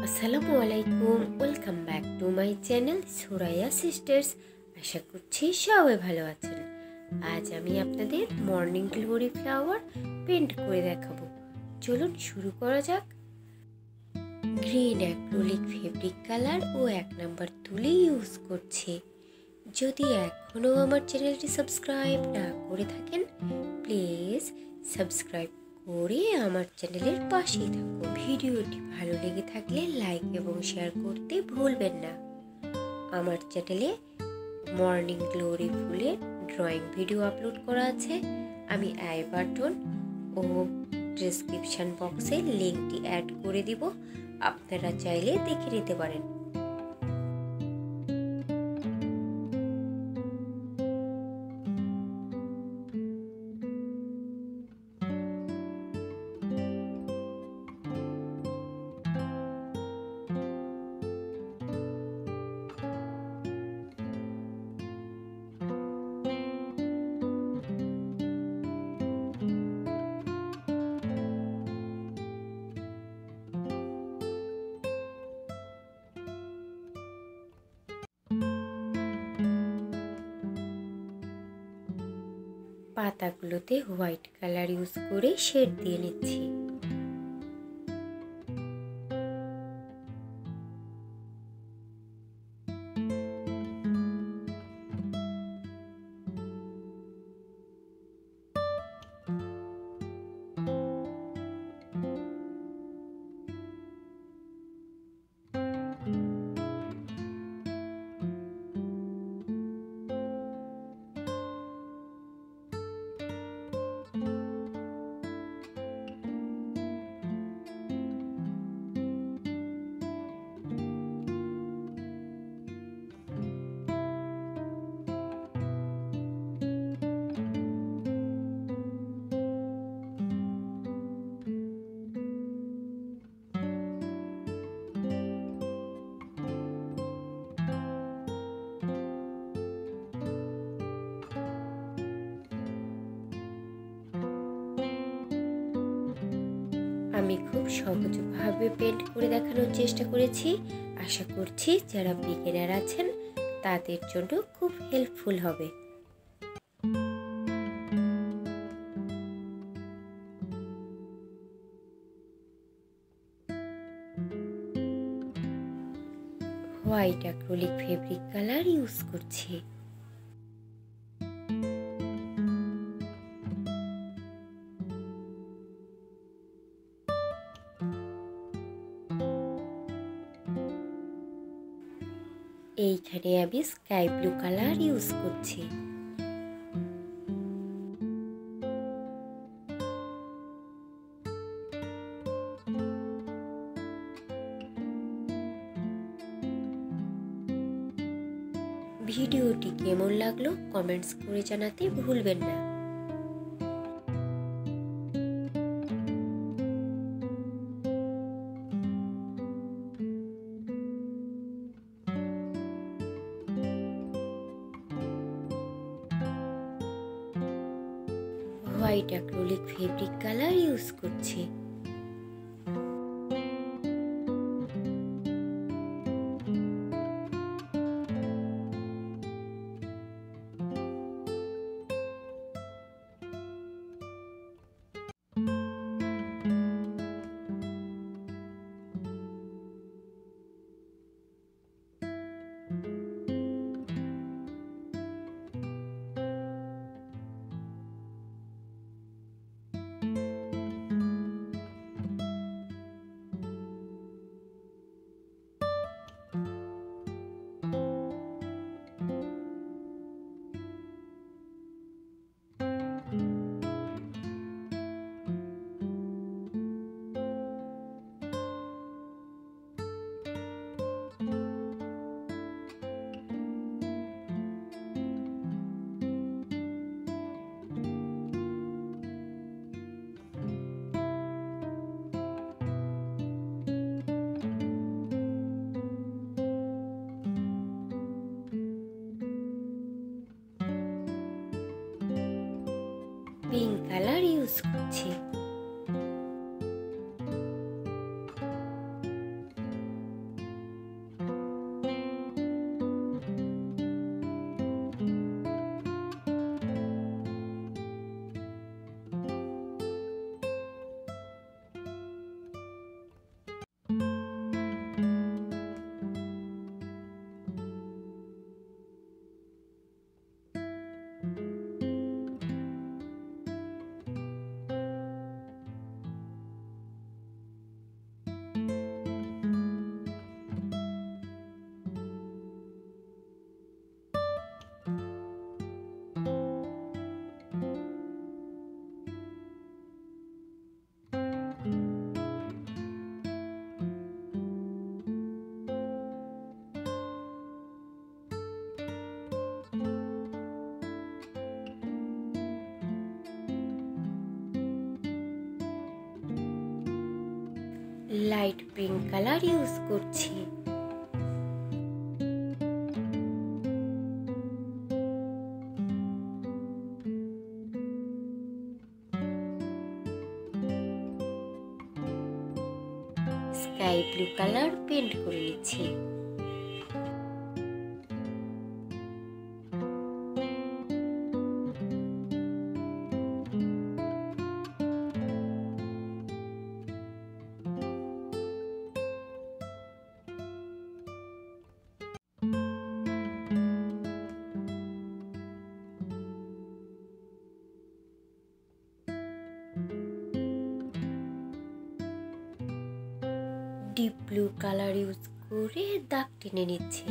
Assalamualaikum, welcome back to my channel Suraia sisters। আশা করছি সবাই ভালো আছেন। আজ আমি আপনাদের মর্নিং গ্লোরি ফ্লাওয়ার পেন্ট করে দেখাবো। চলুন শুরু করা যাক। গ্রিন অ্যাক্রিলিক ফেব্রিক কালার ও 1 নাম্বার তুলি ইউজ করছি। যদি এখনও আমার চ্যানেলটি সাবস্ক্রাইব না করে থাকেন প্লিজ সাবস্ক্রাইব করে আমার চ্যানেলের পাশেই থাকুন। ভিডিওটি ভালো লেগে থাকলে লাইক এবং শেয়ার করতে ভুলবেন না। আমার চ্যানেলে মর্নিং গ্লোরি ফুলের ড্রয়িং ভিডিও আপলোড করা আছে। আমি আই বাটন ও ডেসক্রিপশন বক্সে লিঙ্কটি অ্যাড করে দিব, আপনারা চাইলে দেখে নিতে পারেন। পাতাগুলোতে হোয়াইট কালার ইউজ করে শেড দিয়ে নিচ্ছি। আমি খুব সহজভাবে পেন্ট করে দেখানোর চেষ্টা করেছি। আশা করছি যারা বিগিনার আছেন তাদের জন্য খুব হেল্পফুল হবে। White acrylic fabric colour use করছি। এইখানে আমি স্কাই ব্লু কালার ইউজ করছি। ভিডিওটি কেমন লাগলো কমেন্টস করে জানাতে ভুলবেন না। White acrylic fabric colour use করছি। পিঙ্ক কালার ইউজ করছি। লাইট পিঙ্ক কালার ইউজ করছি। স্কাই ব্লু কালার পেন্ট করে নিচ্ছি। ডিপ ব্লু কালার ইউজ করে দাগ টেনে নিচ্ছি।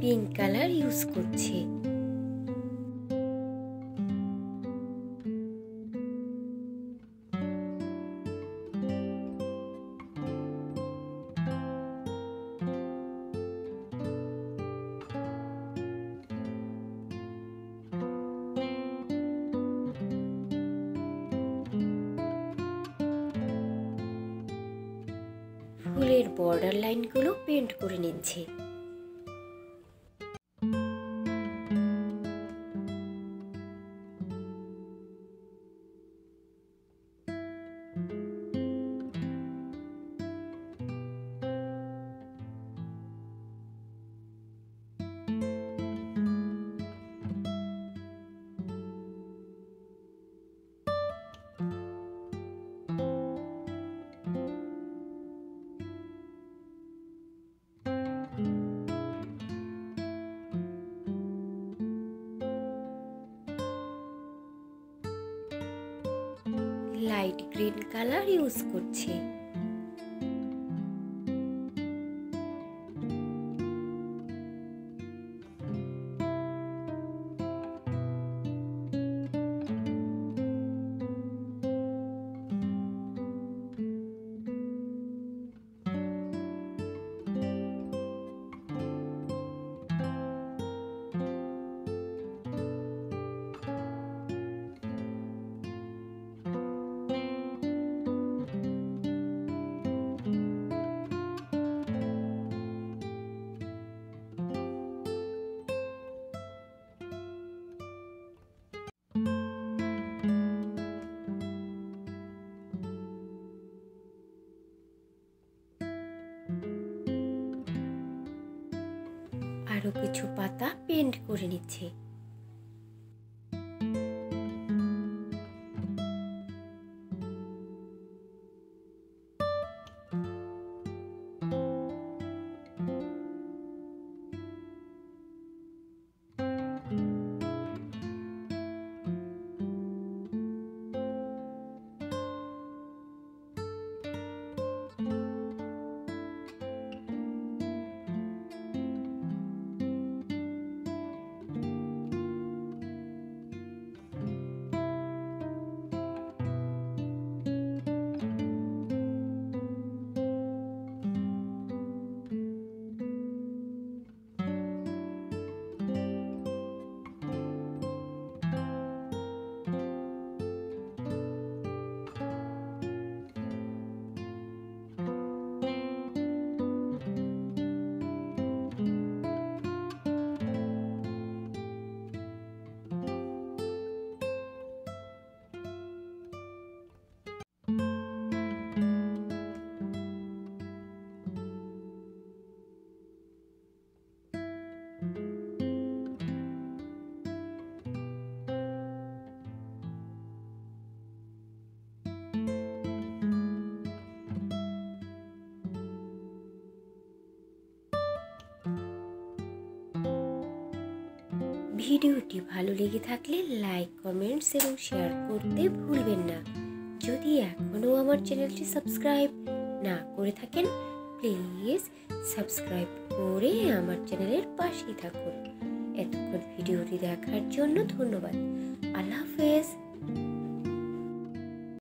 পিঙ্ক কালার ইউজ করছি। ফুলের বর্ডার লাইনগুলো পেন্ট করে নিচ্ছি। লাইট গ্রিন কালার ইউজ করছি। আরো কিছু পাতা পেন্ট করে নিচ্ছি। ভিডিওটি ভালো লেগে থাকলে লাইক, কমেন্টস এবং শেয়ার করতে ভুলবেন না। যদি এখনও আমার চ্যানেলটি সাবস্ক্রাইব না করে থাকেন, প্লিজ সাবস্ক্রাইব করে আমার চ্যানেলের পাশেই থাকুন। এতক্ষণ ভিডিওটি দেখার জন্য ধন্যবাদ। আল্লাহ হাফেজ।